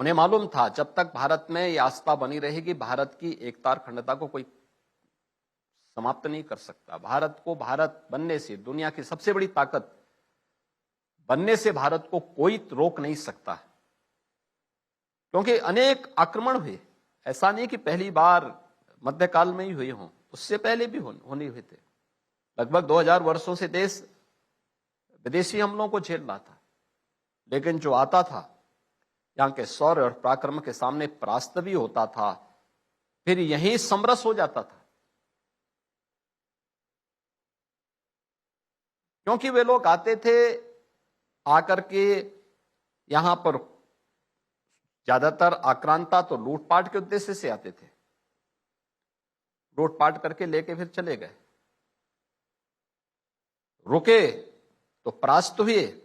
उन्हें मालूम था जब तक भारत में ये आस्था बनी रहेगी, भारत की एकता और अखंडता को कोई समाप्त नहीं कर सकता। भारत को भारत बनने से, दुनिया की सबसे बड़ी ताकत बनने से भारत को कोई रोक नहीं सकता, क्योंकि अनेक आक्रमण हुए। ऐसा नहीं कि पहली बार मध्यकाल में ही हुए हों, उससे पहले भी होने हुए थे। लगभग 2000 वर्षों से देश विदेशी हमलों को झेल रहा था, लेकिन जो आता था यहां के शौर्य और पराक्रम के सामने परास्त भी होता था, फिर यहीं समरस हो जाता था। क्योंकि वे लोग आते थे, आकर के यहां पर ज्यादातर आक्रांता तो लूटपाट के उद्देश्य से आते थे, लूटपाट करके लेके फिर चले गए, रुके तो परास्त हुए,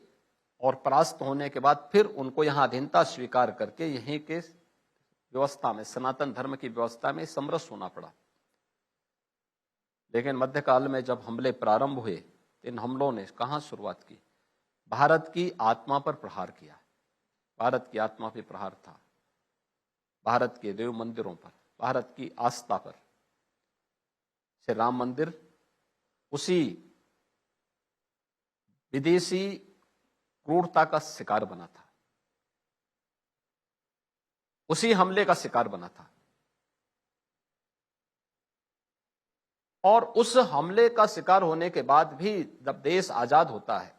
और परास्त होने के बाद फिर उनको यहां अधीनता स्वीकार करके यहीं के व्यवस्था में, सनातन धर्म की व्यवस्था में समरस होना पड़ा। लेकिन मध्यकाल में जब हमले प्रारंभ हुए, इन हमलों ने कहां शुरुआत की? भारत की आत्मा पर प्रहार किया। भारत की आत्मा पर प्रहार था, भारत के देव मंदिरों पर, भारत की आस्था पर। से राम मंदिर उसी विदेशी क्रूरता का शिकार बना था, उसी हमले का शिकार बना था। और उस हमले का शिकार होने के बाद भी जब देश आजाद होता है,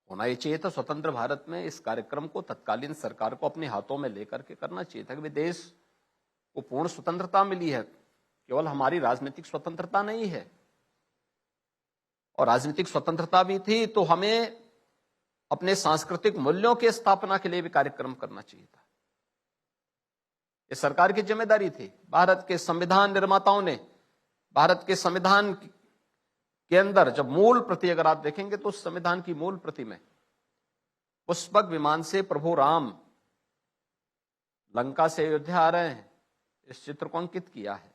होना ही चाहिए था स्वतंत्र भारत में, इस कार्यक्रम को तत्कालीन सरकार को अपने हाथों में लेकर के करना चाहिए था कि देश को पूर्ण स्वतंत्रता मिली है, केवल हमारी राजनीतिक स्वतंत्रता नहीं है। और राजनीतिक स्वतंत्रता भी थी तो हमें अपने सांस्कृतिक मूल्यों की स्थापना के लिए भी कार्यक्रम करना चाहिए था। ये सरकार की जिम्मेदारी थी। भारत के संविधान निर्माताओं ने, भारत के संविधान के अंदर जब मूल प्रति अगर आप देखेंगे तो उस संविधान की मूल प्रति में पुष्पक विमान से प्रभु राम लंका से अयोध्या आ रहे हैं, इस चित्र को अंकित किया है।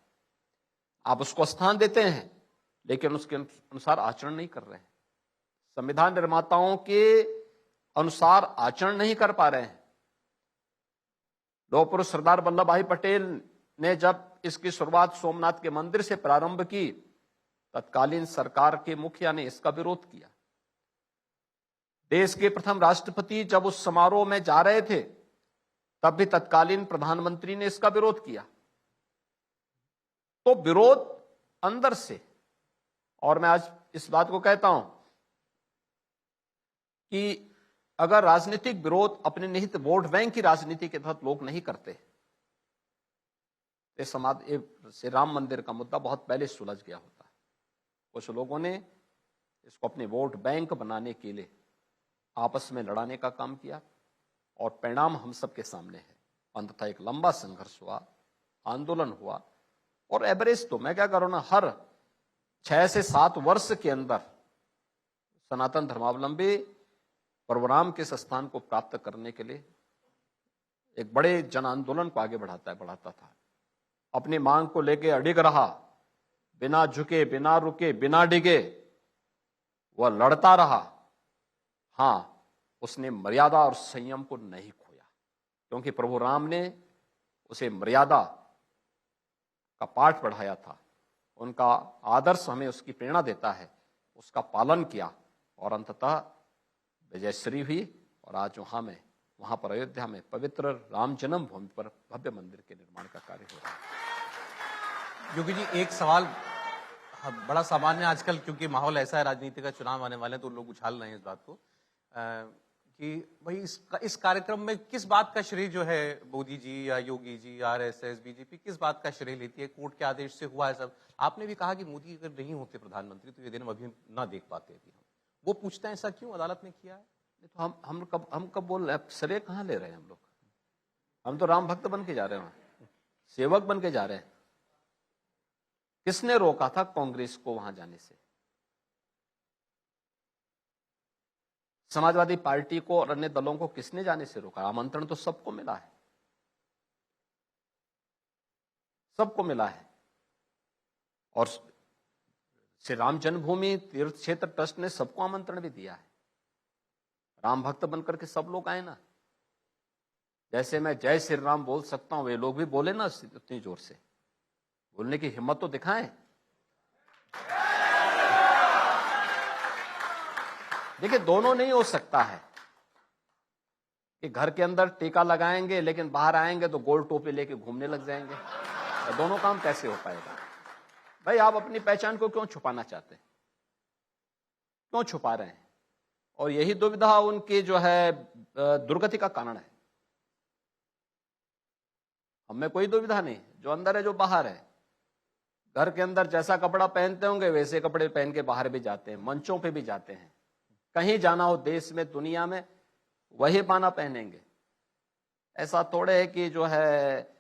आप उसको स्थान देते हैं, लेकिन उसके अनुसार आचरण नहीं कर रहे हैं, संविधान निर्माताओं के अनुसार आचरण नहीं कर पा रहे हैं। लौह पुरुष सरदार वल्लभ भाई पटेल ने जब इसकी शुरुआत सोमनाथ के मंदिर से प्रारंभ की, तत्कालीन सरकार के मुखिया ने इसका विरोध किया। देश के प्रथम राष्ट्रपति जब उस समारोह में जा रहे थे, तब भी तत्कालीन प्रधानमंत्री ने इसका विरोध किया। तो विरोध अंदर से, और मैं आज इस बात को कहता हूं कि अगर राजनीतिक विरोध अपने निहित वोट बैंक की राजनीति के तहत लोग नहीं करते, तो समाज से राम मंदिर का मुद्दा बहुत पहले सुलझ गया होता। कुछ लोगों ने इसको अपने वोट बैंक बनाने के लिए आपस में लड़ाने का काम किया, और परिणाम हम सबके सामने है। अंततः एक लंबा संघर्ष हुआ, आंदोलन हुआ, और एवरेज तो मैं क्या करूं ना, हर 6 से 7 वर्ष के अंदर सनातन धर्मावलंबी प्रभु राम के स्थान को प्राप्त करने के लिए एक बड़े जन आंदोलन को आगे बढ़ाता था। अपनी मांग को लेकर अडिग रहा, बिना झुके, बिना रुके, बिना डिगे वह लड़ता रहा। हां, उसने मर्यादा और संयम को नहीं खोया, क्योंकि प्रभु राम ने उसे मर्यादा का पाठ पढ़ाया था। उनका आदर्श हमें उसकी प्रेरणा देता है, उसका पालन किया, और अंततः विजयश्री हुई। और आज वहां पर अयोध्या में पवित्र राम जन्मभूमि पर भव्य मंदिर के निर्माण का कार्य हो रहा है। योगी जी, एक सवाल बड़ा सामान्य आजकल, क्योंकि माहौल ऐसा है, राजनीति का चुनाव आने वाले हैं, तो लोग उछाल रहे हैं इस बात को कि भाई इस कार्यक्रम में किस बात का श्रेय जो है मोदी जी या योगी जी, आरएसएस, बीजेपी किस बात का श्रेय लेती है? कोर्ट के आदेश से हुआ है सब। आपने भी कहा कि मोदी अगर नहीं होते प्रधानमंत्री तो ये दिन अभी ना देख पाते अभी हम। वो पूछते हैं ऐसा क्यों अदालत ने किया है? तो हम कब बोल रहे हैं? श्रेय कहां ले रहे हैं हम लोग? हम तो राम भक्त बन के जा रहे हैं, सेवक बन के जा रहे हैं। किसने रोका था कांग्रेस को वहां जाने से? समाजवादी पार्टी को और अन्य दलों को किसने जाने से रोका? आमंत्रण तो सबको मिला है, सबको मिला है। और श्री राम जन्मभूमि तीर्थ क्षेत्र ट्रस्ट ने सबको आमंत्रण भी दिया है। राम भक्त बनकर के सब लोग आए ना। जैसे मैं जय श्री राम बोल सकता हूं, वे लोग भी बोले ना उतनी जोर से, बोलने की हिम्मत तो दिखाएं। देखिए, दोनों नहीं हो सकता है कि घर के अंदर टीका लगाएंगे लेकिन बाहर आएंगे तो गोल टोपी लेके घूमने लग जाएंगे। तो दोनों काम कैसे हो पाएगा? भाई, आप अपनी पहचान को क्यों छुपाना चाहते हैं? क्यों छुपा रहे हैं? और यही दुविधा उनकी जो है दुर्गति का कारण है। हमें कोई दुविधा नहीं, जो अंदर है जो बाहर है। घर के अंदर जैसा कपड़ा पहनते होंगे वैसे कपड़े पहन के बाहर भी जाते हैं, मंचों पे भी जाते हैं। कहीं जाना हो देश में, दुनिया में, वही बाना पहनेंगे। ऐसा थोड़े है कि जो है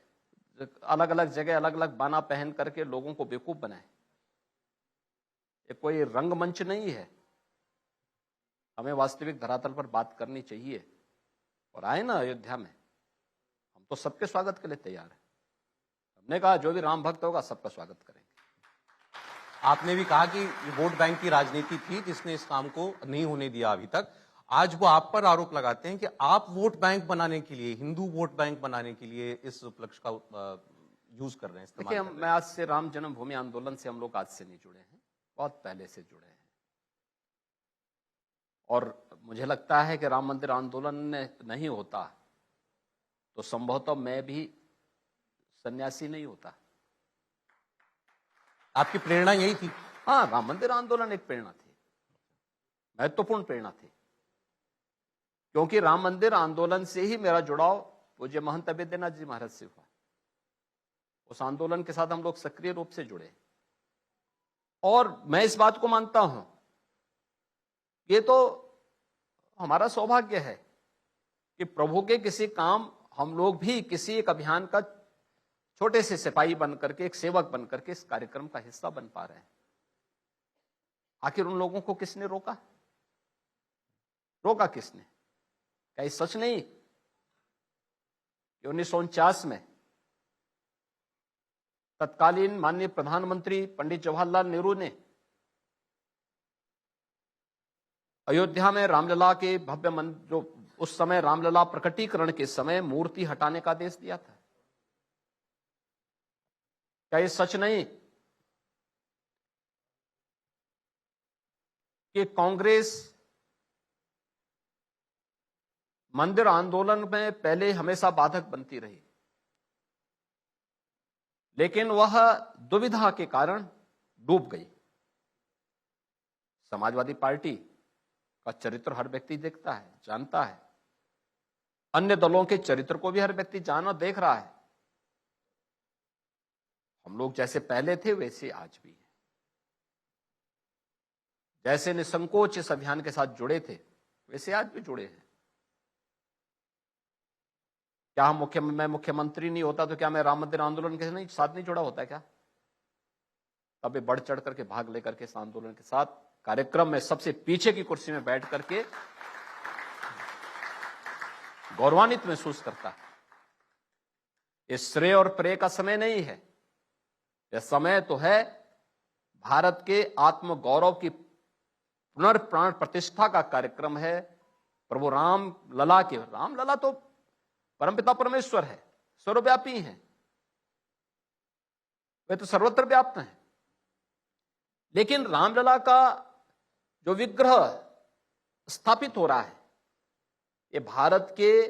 अलग अलग जगह अलग अलग बाना पहन करके लोगों को बेवकूफ बनाए। ये कोई रंगमंच नहीं है। हमें वास्तविक धरातल पर बात करनी चाहिए। और आए ना अयोध्या में, हम तो सबके स्वागत के लिए तैयार हैं। हमने कहा जो भी राम भक्त होगा सबका स्वागत करेंगे। आपने भी कहा कि ये वोट बैंक की राजनीति थी जिसने इस काम को नहीं होने दिया अभी तक। आज वो आप पर आरोप लगाते हैं कि आप वोट बैंक बनाने के लिए, हिंदू वोट बैंक बनाने के लिए इस उपलक्ष्य का यूज कर रहे हैं, इस्तेमाल कर रहे हैं। मैं आज से राम जन्मभूमि आंदोलन से हम लोग आज से नहीं जुड़े हैं, बहुत पहले से जुड़े हैं। और मुझे लगता है कि राम मंदिर आंदोलन नहीं होता तो संभवतः मैं भी सन्यासी नहीं होता। आपकी प्रेरणा यही थी? हाँ, राम मंदिर आंदोलन एक प्रेरणा थी, महत्वपूर्ण प्रेरणा थी। क्योंकि राम मंदिर आंदोलन से ही मेरा जुड़ाव पूज्य महंत अवेद्यनाथ जी महाराज से हुआ। उस आंदोलन के साथ हम लोग सक्रिय रूप से जुड़े। और मैं इस बात को मानता हूं, ये तो हमारा सौभाग्य है कि प्रभु के किसी काम हम लोग भी किसी एक अभियान का छोटे से सिपाही बन करके, एक सेवक बन करके इस कार्यक्रम का हिस्सा बन पा रहे हैं। आखिर उन लोगों को किसने रोका? रोका किसने? क्या ये सच नहीं कि 1949 में तत्कालीन माननीय प्रधानमंत्री पंडित जवाहरलाल नेहरू ने अयोध्या में रामलला के भव्य जो उस समय रामलला प्रकटीकरण के समय मूर्ति हटाने का आदेश दिया था? क्या ये सच नहीं कि कांग्रेस मंदिर आंदोलन में पहले हमेशा बाधक बनती रही, लेकिन वह दुविधा के कारण डूब गई? समाजवादी पार्टी का चरित्र हर व्यक्ति देखता है, जानता है। अन्य दलों के चरित्र को भी हर व्यक्ति जाना देख रहा है। हम लोग जैसे पहले थे वैसे आज भी हैं। जैसे निसंकोच इस अभियान के साथ जुड़े थे वैसे आज भी जुड़े हैं। क्या मैं मुख्यमंत्री नहीं होता तो क्या मैं राम मंदिर आंदोलन के साथ नहीं जुड़ा होता? क्या तब बढ़ चढ़ करके भाग लेकर के इस आंदोलन के साथ कार्यक्रम में सबसे पीछे की कुर्सी में बैठ करके गौरवान्वित महसूस करता है। ये श्रेय और प्रेय का समय नहीं है, यह समय तो है भारत के आत्म गौरव की पुनर्प्राण प्रतिष्ठा का कार्यक्रम है। प्रभु राम लला के, राम लला तो परमपिता परमेश्वर है, सर्वव्यापी हैं, वे तो सर्वत्र व्याप्त हैं। लेकिन रामलला का जो विग्रह स्थापित हो रहा है, ये भारत के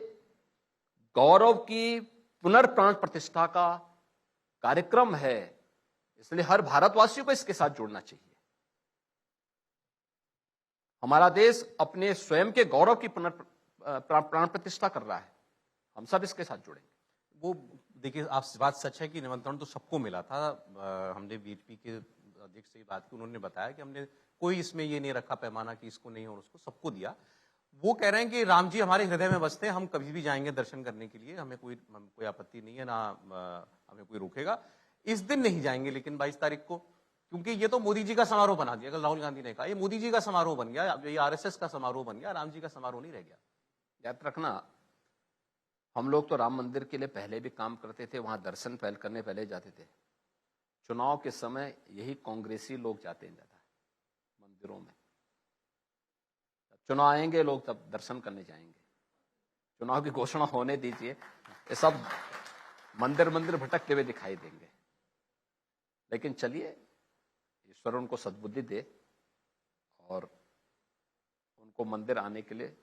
गौरव की पुनर्प्राण प्रतिष्ठा का कार्यक्रम है। इसलिए हर भारतवासियों को इसके साथ जुड़ना चाहिए। हमारा देश अपने स्वयं के गौरव की पुनर्प्राण प्रतिष्ठा कर रहा है, हम सब इसके साथ जुड़ेंगे। वो देखिए, आप बात सच है कि निमंत्रण तो सबको मिला था। हमने बीजेपी के अध्यक्ष से बात की, उन्होंने बताया कि हमने कोई इसमें ये नहीं रखा पैमाना कि इसको नहीं और उसको, सबको दिया। वो कह रहे हैं कि राम जी हमारे हृदय में बसते हैं, हम कभी भी जाएंगे दर्शन करने के लिए, हमें कोई आपत्ति नहीं है, ना हमें कोई रोकेगा। इस दिन नहीं जाएंगे लेकिन 22 तारीख को, क्योंकि ये तो मोदी जी का समारोह बना दिया। कल राहुल गांधी ने कहा ये मोदी जी का समारोह बन गया, ये आरएसएस का समारोह बन गया, राम जी का समारोह नहीं रह गया। याद रखना, हम लोग तो राम मंदिर के लिए पहले भी काम करते थे, वहां दर्शन करने पहले जाते थे। चुनाव के समय यही कांग्रेसी लोग जाते हैं ज्यादा मंदिरों में। चुनाव आएंगे लोग तब दर्शन करने जाएंगे। चुनाव की घोषणा होने दीजिए, ये सब मंदिर मंदिर भटकते हुए दिखाई देंगे। लेकिन चलिए, ईश्वर उनको सद्बुद्धि दे और उनको मंदिर आने के लिए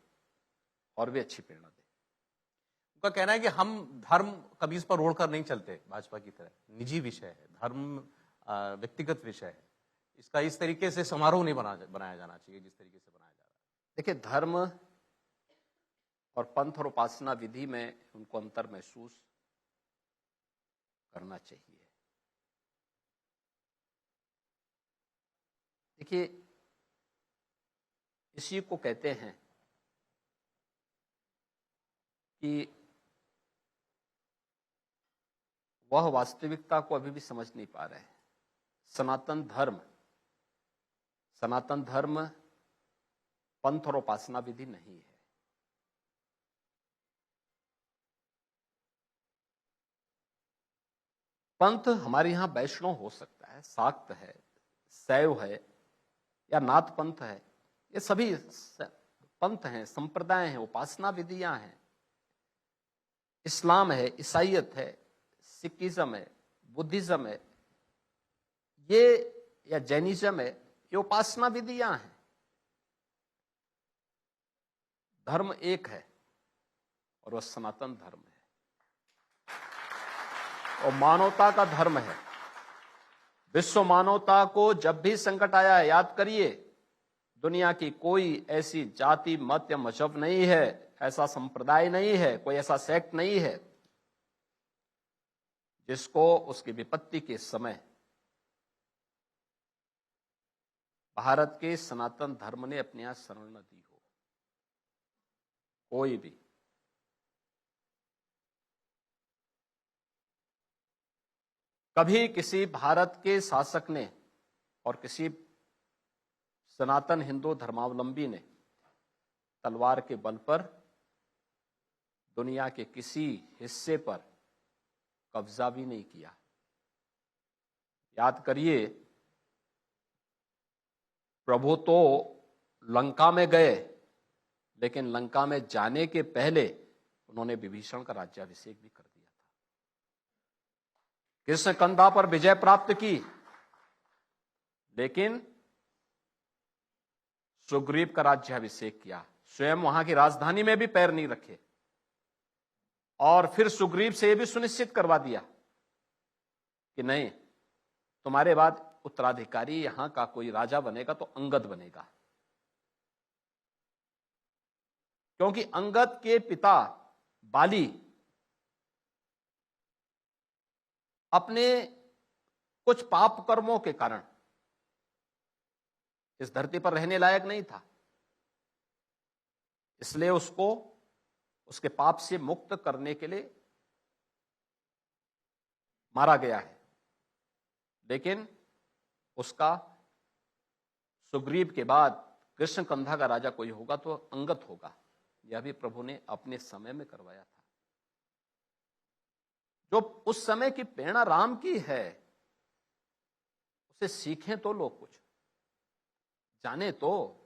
और भी अच्छी प्रेरणा दे। उनका कहना है कि हम धर्म कभी इस पर ओढ़कर नहीं चलते भाजपा की तरह, निजी विषय है धर्म, व्यक्तिगत विषय है, इसका इस तरीके से समारोह नहीं बनाया जाना चाहिए जिस तरीके से बनाया जा रहा है। देखिए, धर्म और पंथ और उपासना विधि में उनको अंतर महसूस करना चाहिए। देखिए, इसी को कहते हैं कि वह वास्तविकता को अभी भी समझ नहीं पा रहे हैं। सनातन धर्म पंथ और उपासना विधि नहीं है। पंथ हमारे यहां वैष्णव हो सकता है, शाक्त है, शैव है या नाथ पंथ है, ये सभी पंथ हैं, संप्रदाय हैं, उपासना विधियां हैं। इस्लाम है, ईसाईयत है, सिखिज्म है, बुद्धिज्म है, ये या जैनिज्म है, ये उपासना विधियां हैं। धर्म एक है और वह सनातन धर्म है और मानवता का धर्म है। विश्व मानवता को जब भी संकट आया है, याद करिए, दुनिया की कोई ऐसी जाति, मत या मजहब नहीं है, ऐसा संप्रदाय नहीं है, कोई ऐसा सेक्ट नहीं है जिसको उसकी विपत्ति के समय भारत के सनातन धर्म ने अपने यहां शरण न दी हो। कोई भी। कभी किसी भारत के शासक ने और किसी सनातन हिंदू धर्मावलंबी ने तलवार के बल पर दुनिया के किसी हिस्से पर कब्जा भी नहीं किया। याद करिए, प्रभु तो लंका में गए, लेकिन लंका में जाने के पहले उन्होंने विभीषण का राज्याभिषेक भी कर दिया था। कृष्ण कंधा पर विजय प्राप्त की, लेकिन सुग्रीव का राज्याभिषेक किया, स्वयं वहां की राजधानी में भी पैर नहीं रखे और फिर सुग्रीव से यह भी सुनिश्चित करवा दिया कि नहीं, तुम्हारे बाद उत्तराधिकारी यहां का कोई राजा बनेगा तो अंगद बनेगा, क्योंकि अंगद के पिता बाली अपने कुछ पाप कर्मों के कारण इस धरती पर रहने लायक नहीं था, इसलिए उसको उसके पाप से मुक्त करने के लिए मारा गया है। लेकिन उसका सुग्रीव के बाद कृष्ण कंधा का राजा कोई होगा तो अंगद होगा, यह भी प्रभु ने अपने समय में करवाया था। जो उस समय की प्रेरणा राम की है, उसे सीखें तो लोग, कुछ जाने तो।